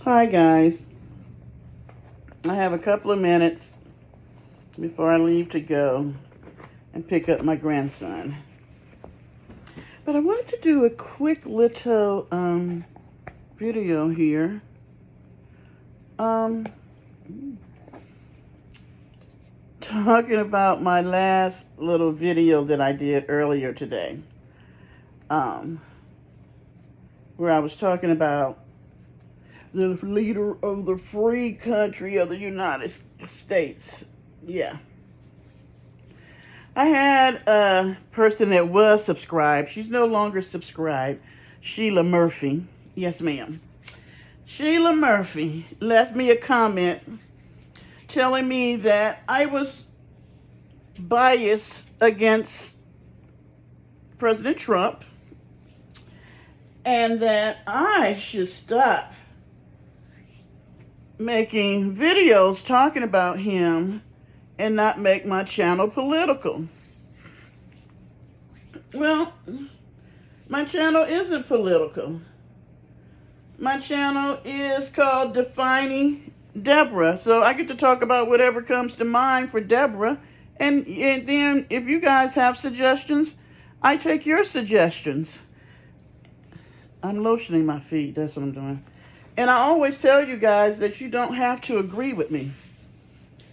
Hi guys, I have a couple of minutes before I leave to go and pick up my grandson. But I wanted to do a quick little video here. Talking about my last little video that I did earlier today. Where I was talking about the leader of the free country of the United States. Yeah. I had a person that was subscribed. She's no longer subscribed. Sheila Murphy. Yes, ma'am. Sheila Murphy left me a comment telling me that I was biased against President Trump and that I should stop making videos talking about him and not make my channel political. Well, my channel isn't political. My channel is called Defining Deborah. So I get to talk about whatever comes to mind for Deborah. And then if you guys have suggestions, I take your suggestions. I'm lotioning my feet. That's what I'm doing. And I always tell you guys that you don't have to agree with me.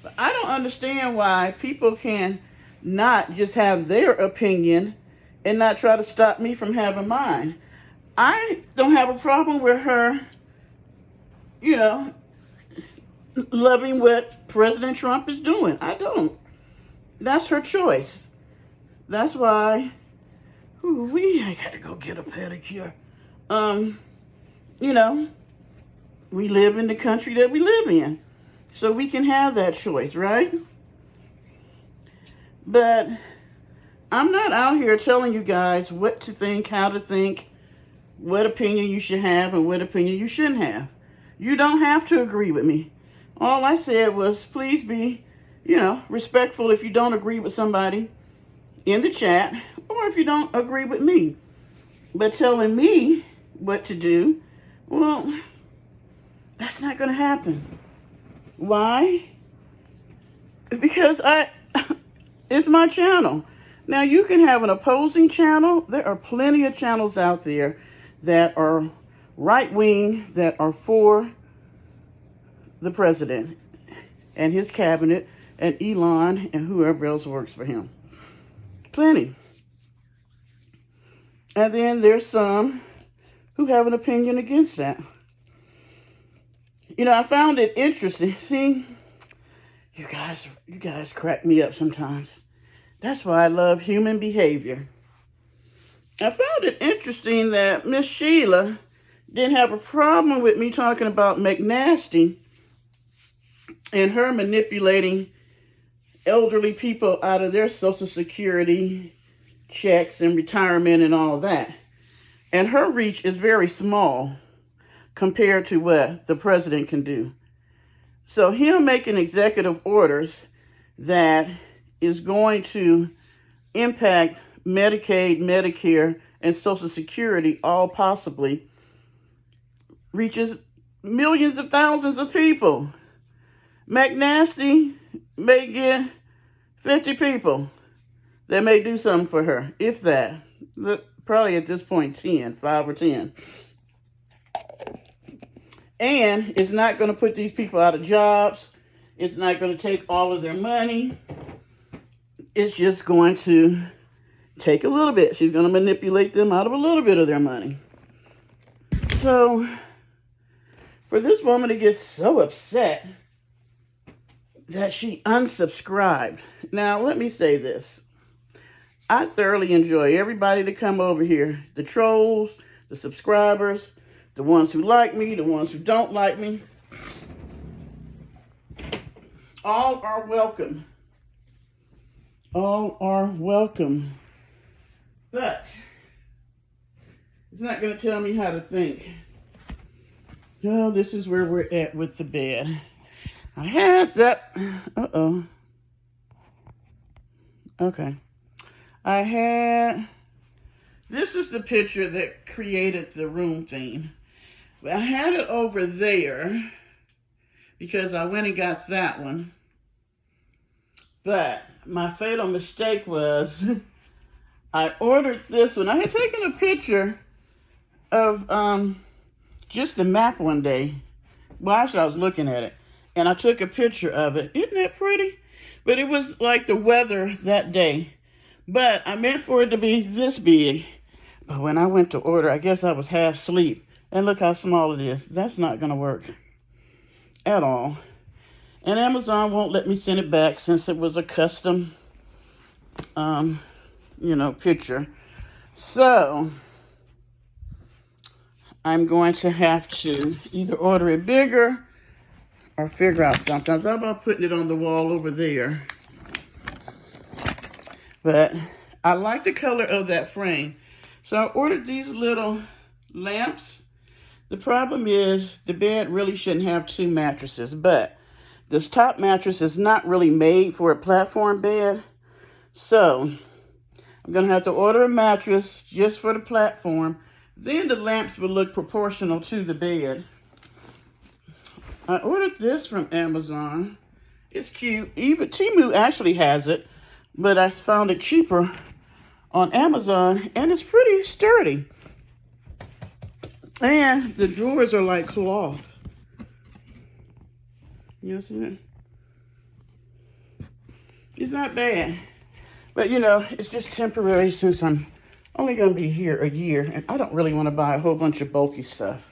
But I don't understand why people can not just have their opinion and not try to stop me from having mine. I don't have a problem with her, loving what President Trump is doing. I don't. That's her choice. That's why, I gotta go get a pedicure. We live in the country that we live in. So we can have that choice, right? But I'm not out here telling you guys what to think, how to think, what opinion you should have and what opinion you shouldn't have. You don't have to agree with me. All I said was please be, respectful if you don't agree with somebody in the chat or if you don't agree with me. But telling me what to do, well, that's not going to happen. Why? Because it's my channel. Now, you can have an opposing channel. There are plenty of channels out there that are right-wing, that are for the president and his cabinet and Elon and whoever else works for him. Plenty. And then there's some who have an opinion against that. I found it interesting. See, you guys crack me up sometimes. That's why I love human behavior. I found it interesting that Miss Sheila didn't have a problem with me talking about McNasty and her manipulating elderly people out of their Social Security checks and retirement and all that. And her reach is very small compared to what the president can do. So him making executive orders that is going to impact Medicaid, Medicare, and Social Security all possibly reaches millions of thousands of people. McNasty may get 50 people that may do something for her, if that. Probably at this point 5 or 10. And it's not going to put these people out of jobs. It's not going to take all of their money. It's just going to take a little bit. She's going to manipulate them out of a little bit of their money. So, for this woman to get so upset that she unsubscribed. Now, let me say this. I thoroughly enjoy everybody to come over here. The trolls, the subscribers, the ones who like me, the ones who don't like me. All are welcome. All are welcome. But it's not going to tell me how to think. Oh, this is where we're at with the bed. I had that. Okay. This is the picture that created the room theme. But I had it over there because I went and got that one. But my fatal mistake was I ordered this one. I had taken a picture of just the map one day. Well, actually, I was looking at it, and I took a picture of it. Isn't that pretty? But it was like the weather that day. But I meant for it to be this big. But when I went to order, I guess I was half asleep. And look how small it is. That's not going to work at all. And Amazon won't let me send it back since it was a custom, picture. So I'm going to have to either order it bigger or figure out something. I thought about putting it on the wall over there. But I like the color of that frame. So I ordered these little lamps. The problem is the bed really shouldn't have two mattresses, but this top mattress is not really made for a platform bed. So I'm going to have to order a mattress just for the platform. Then the lamps will look proportional to the bed. I ordered this from Amazon. It's cute. Even Temu actually has it, but I found it cheaper on Amazon, and it's pretty sturdy. And the drawers are like cloth. You see that? It's not bad. But, it's just temporary since I'm only going to be here a year. And I don't really want to buy a whole bunch of bulky stuff.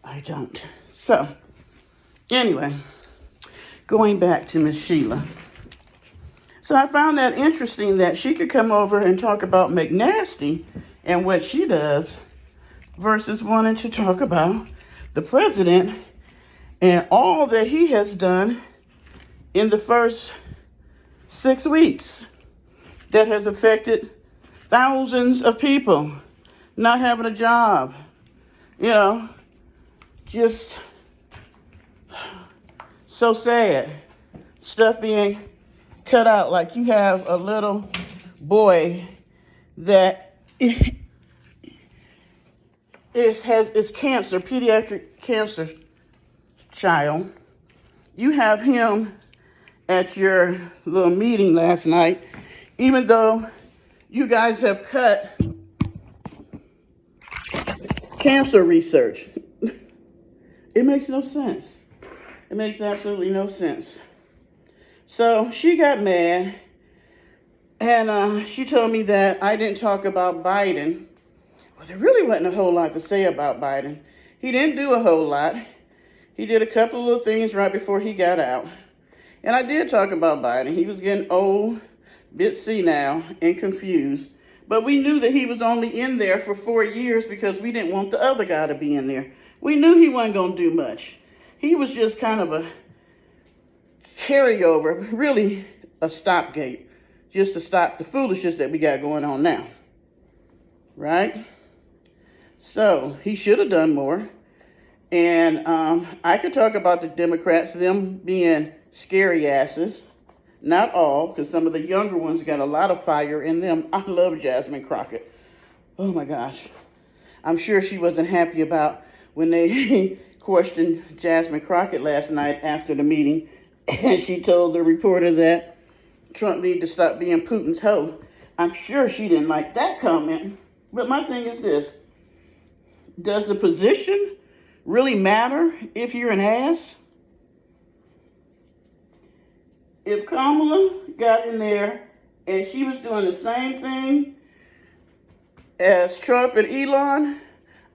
I don't. So, anyway, going back to Miss Sheila. So I found that interesting that she could come over and talk about McNasty and what she does versus wanting to talk about the president and all that he has done in the first 6 weeks that has affected thousands of people not having a job. Just so sad. Stuff being cut out, like you have a little boy that is cancer, pediatric cancer child. You have him at your little meeting last night, even though you guys have cut cancer research. It makes no sense. It makes absolutely no sense. So she got mad, and she told me that I didn't talk about Biden. Well, there really wasn't a whole lot to say about Biden. He didn't do a whole lot. He did a couple of little things right before he got out. And I did talk about Biden. He was getting old, bit senile, and confused. But we knew that he was only in there for 4 years because we didn't want the other guy to be in there. We knew he wasn't going to do much. He was just kind of a carryover, really a stopgate, just to stop the foolishness that we got going on now. Right? So he should have done more. And I could talk about the Democrats, them being scary asses. Not all, because some of the younger ones got a lot of fire in them. I love Jasmine Crockett. Oh my gosh. I'm sure she wasn't happy about when they questioned Jasmine Crockett last night after the meeting. And she told the reporter that Trump needed to stop being Putin's hoe. I'm sure she didn't like that comment. But my thing is this. Does the position really matter if you're an ass? If Kamala got in there and she was doing the same thing as Trump and Elon,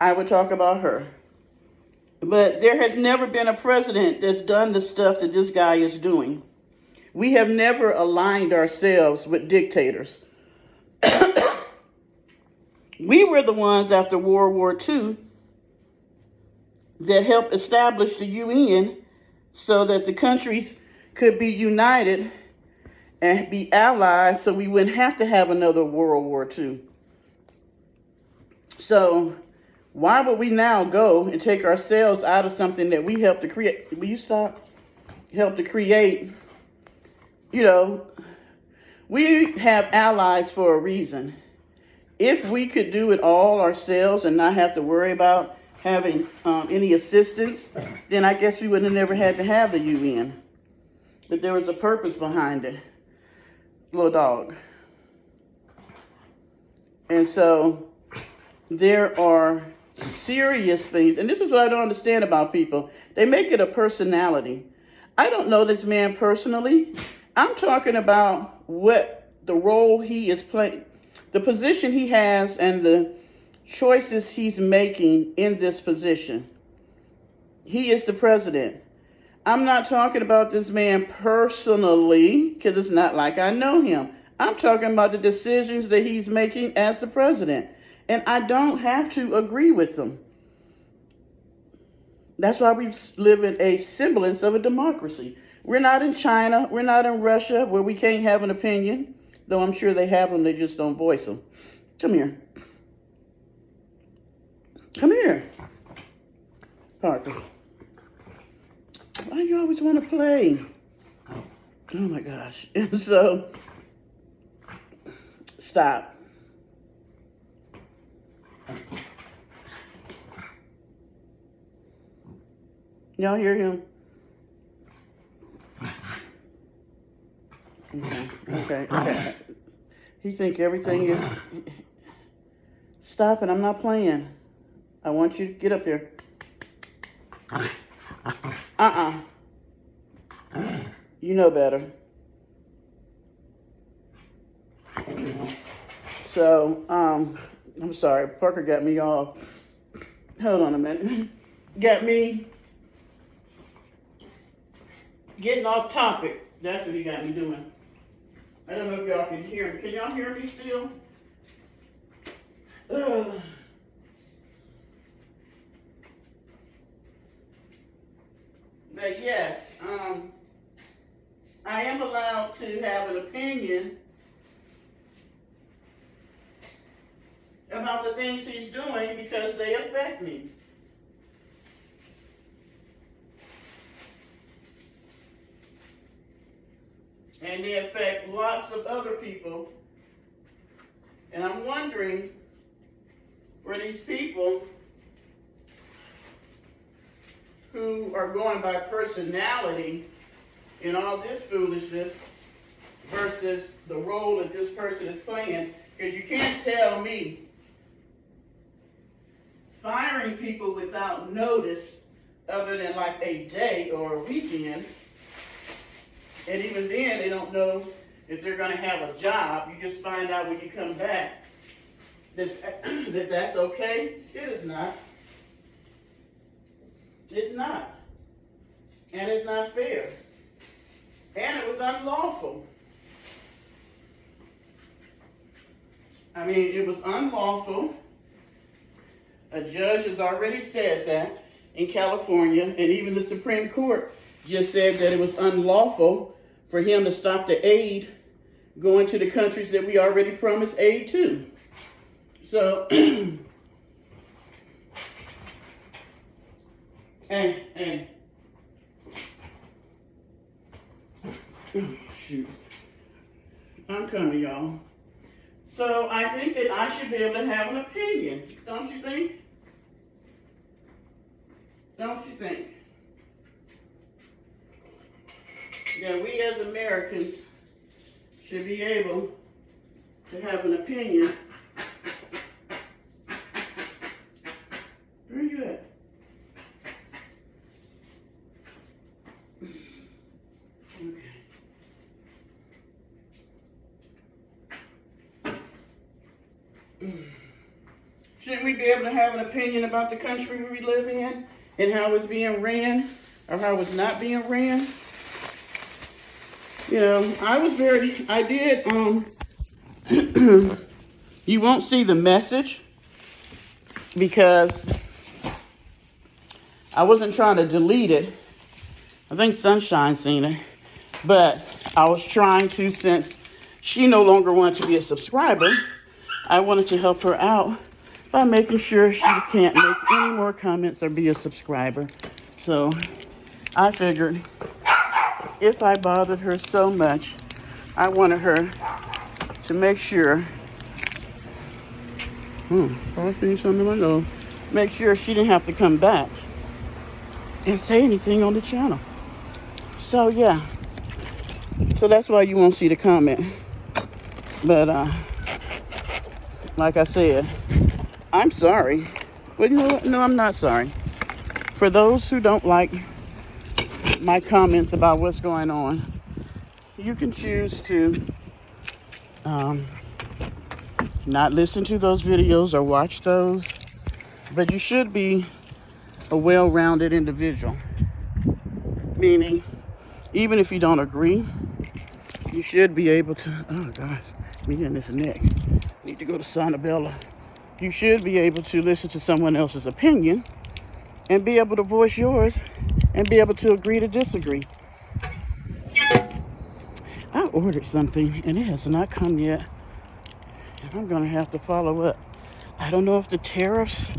I would talk about her. But there has never been a president that's done the stuff that this guy is doing. We have never aligned ourselves with dictators. We were the ones after World War II that helped establish the UN so that the countries could be united and be allies so we wouldn't have to have another World War II. So why would we now go and take ourselves out of something that we helped to create? Will you stop? Help to create. We have allies for a reason. If we could do it all ourselves and not have to worry about having any assistance, then I guess we would have never had to have the UN. But there was a purpose behind it. Little dog. And so there are serious things, and this is what I don't understand about people. They make it a personality. I don't know this man personally. I'm talking about what the role he is playing, the position he has, and the choices he's making in this position. He is the president. I'm not talking about this man personally, because it's not like I know him. I'm talking about the decisions that he's making as the president. And I don't have to agree with them. That's why we live in a semblance of a democracy. We're not in China. We're not in Russia, where we can't have an opinion. Though I'm sure they have them, they just don't voice them. Come here. Come here. Parker. Why do you always want to play? Oh my gosh. And so, stop. Y'all hear him? Okay. He think everything is... Stop it, I'm not playing. I want you to get up here. You know better. So, I'm sorry, Parker got me all... Hold on a minute. Got me getting off topic. That's what he got me doing. I don't know if y'all can hear me. Can y'all hear me still? But yes, I am allowed to have an opinion about the things he's doing because they affect me. And they affect lots of other people. And I'm wondering, for these people who are going by personality and all this foolishness versus the role that this person is playing, because you can't tell me firing people without notice other than like a day or a weekend, and even then they don't know if they're going to have a job. You just find out when you come back that that's okay. It is not. It's not. And it's not fair. And it was unlawful. I mean, it was unlawful. A judge has already said that in California, and even the Supreme Court just said that it was unlawful for him to stop the aid going to the countries that we already promised aid to. So, hey. Shoot. I'm coming, y'all. So I think that I should be able to have an opinion. Don't you think? Don't you think? That we as Americans should be able to have an opinion. Where are you at? Shouldn't we be able to have an opinion about the country we live in and how it's being ran or how it's not being ran? You know, I did, you won't see the message because I wasn't trying to delete it. I think Sunshine's seen it, but I was trying to, since she no longer wanted to be a subscriber, I wanted to help her out by making sure she can't make any more comments or be a subscriber. So I figured if I bothered her so much, I wanted her to make sure. I see something in my nose. make sure she didn't have to come back and say anything on the channel. So yeah, so that's why you won't see the comment. But like I said, I'm sorry. But you know what? No, I'm not sorry. For those who don't like my comments about what's going on, you can choose to not listen to those videos or watch those, but you should be a well-rounded individual. Meaning, even if you don't agree, you should be able to, oh gosh, me and this neck, need to go to Sonabella. You should be able to listen to someone else's opinion and be able to voice yours and be able to agree to disagree. I ordered something and it has not come yet. And I'm going to have to follow up. I don't know if the tariffs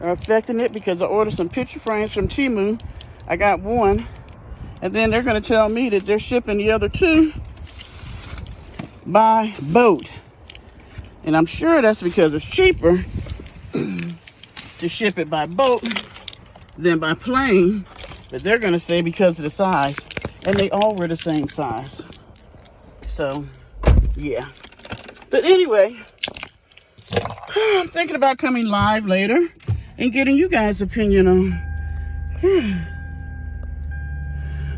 are affecting it because I ordered some picture frames from Temu. I got one. And then they're going to tell me that they're shipping the other two by boat. And I'm sure that's because it's cheaper to ship it by boat than by plane. But they're going to say because of the size. And they all were the same size. So, yeah. But anyway, I'm thinking about coming live later and getting you guys' opinion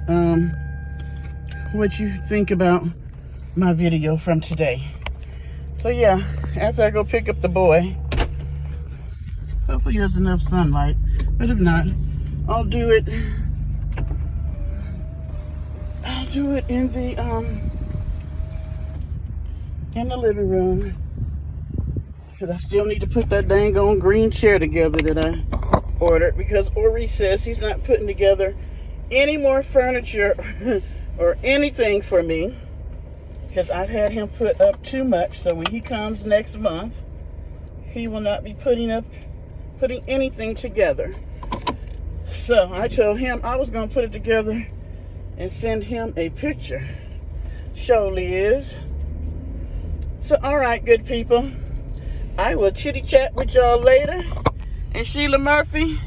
on what you think about my video from today. So yeah, after I go pick up the boy, hopefully there's enough sunlight, but if not, I'll do it in the living room, because I still need to put that dang on green chair together that I ordered, because Ori says he's not putting together any more furniture or anything for me, because I've had him put up too much. So when he comes next month, he will not be putting anything together. So I told him I was going to put it together and send him a picture. Surely is. So all right, good people, I will chitty chat with y'all later. And Sheila Murphy,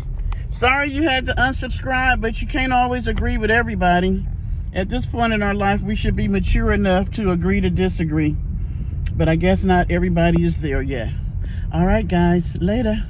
sorry you had to unsubscribe, but you can't always agree with everybody. At this point in our life, we should be mature enough to agree to disagree. But I guess not everybody is there yet. All right, guys, later.